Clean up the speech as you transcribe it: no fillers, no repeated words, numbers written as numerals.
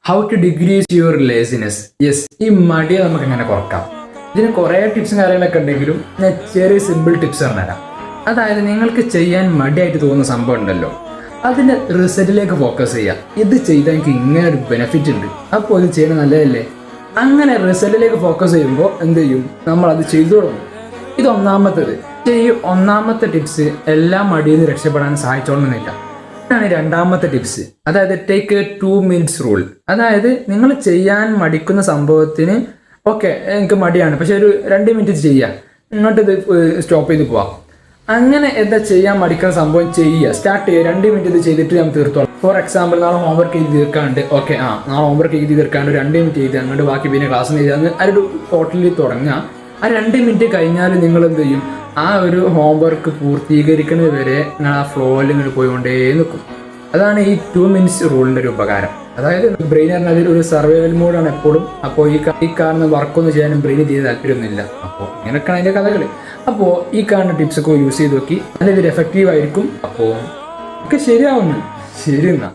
How to degrees your laziness. Yes, ഈ മടിയെ നമുക്ക് എങ്ങനെ കുറക്കാം. ഇതിന് കുറേ ടിപ്സും കാര്യങ്ങളൊക്കെ ഉണ്ടെങ്കിലും ഞാൻ ചെറിയ സിമ്പിൾ ടിപ്സ് പറഞ്ഞുതരാം. അതായത് നിങ്ങൾക്ക് ചെയ്യാൻ മടിയായിട്ട് തോന്നുന്ന സംഭവം ഉണ്ടല്ലോ, അതിൻ്റെ റിസൾട്ടിലേക്ക് ഫോക്കസ് ചെയ്യുക. ഇത് ചെയ്താൽ എനിക്ക് ഇങ്ങനെ ഒരു ബെനിഫിറ്റ് ഉണ്ട്, അപ്പോൾ ഇത് ചെയ്യുന്നത് നല്ലതല്ലേ. അങ്ങനെ റിസൾട്ടിലേക്ക് ഫോക്കസ് ചെയ്യുമ്പോൾ എന്ത് ചെയ്യും, നമ്മളത് ചെയ്തു തുടങ്ങും. ഇത് ഒന്നാമത്തേത്. ഈ ഒന്നാമത്തെ ടിപ്സ് എല്ലാ മടിയിൽ നിന്ന് രക്ഷപ്പെടാൻ സഹായിച്ചോളണമെന്നില്ല. ഇതാണ് രണ്ടാമത്തെ ടിപ്സ്. അതായത് ടേക്ക് എ 2 minutes റൂൾ. അതായത് നിങ്ങൾ ചെയ്യാൻ മടിക്കുന്ന സംഭവത്തിന് ഓക്കെ എനിക്ക് മടിയാണ്, പക്ഷെ ഒരു 2 മിനിറ്റ് ചെയ്യാം, ഇങ്ങോട്ട് ഇത് സ്റ്റോപ്പ് ചെയ്ത് പോവാം. അങ്ങനെ എന്താ ചെയ്യാൻ മടിക്കുന്ന സംഭവം ചെയ്യുക, സ്റ്റാർട്ട് ചെയ്യുക. 2 മിനിറ്റ് ഇത് ചെയ്തിട്ട് ഞാൻ തീർത്തോളാം. ഫോർ എക്സാമ്പിൾ, നാളെ ഹോംവർക്ക് ചെയ്ത് തീർക്കാണ്ട് ഓക്കെ നാളെ ഹോംവർക്ക് ചെയ്ത് തീർക്കാണ്ട് 2 മിനിറ്റ് ചെയ്ത് അങ്ങോട്ട് ബാക്കി പിന്നെ ക്ലാസ് ചെയ്താൽ ഒരു ടോട്ടലി തുടങ്ങുക. ആ 2 മിനിറ്റ് കഴിഞ്ഞാൽ നിങ്ങൾ എന്ത് ചെയ്യും, ആ ഒരു ഹോംവർക്ക് പൂർത്തീകരിക്കുന്നത് വരെ നിങ്ങൾ ആ ഫ്ലോയിൽ ഇങ്ങനെ പോയിക്കൊണ്ടേ നിൽക്കും. അതാണ് ഈ 2 minutes റൂളിൻ്റെ ഒരു ഉപകാരം. അതായത് ബ്രെയിൻ പറഞ്ഞാൽ ഒരു സർവൈവൽ മോഡാണ് എപ്പോഴും. അപ്പോൾ ഈ കാണുന്ന വർക്കൊന്നും ചെയ്യാനും ബ്രെയിൻ ചെയ്ത് താല്പര്യമൊന്നുമില്ല. അപ്പോൾ ഇങ്ങനെയൊക്കെയാണ് അതിൻ്റെ കഥകൾ. അപ്പോൾ ഈ കാണുന്ന ടിപ്സൊക്കെ യൂസ് ചെയ്ത് നോക്കി, നല്ല ഇതൊരു എഫക്റ്റീവ് ആയിരിക്കും. അപ്പോൾ ഒക്കെ ശരിയാവുന്നു. ശരി എന്നാ.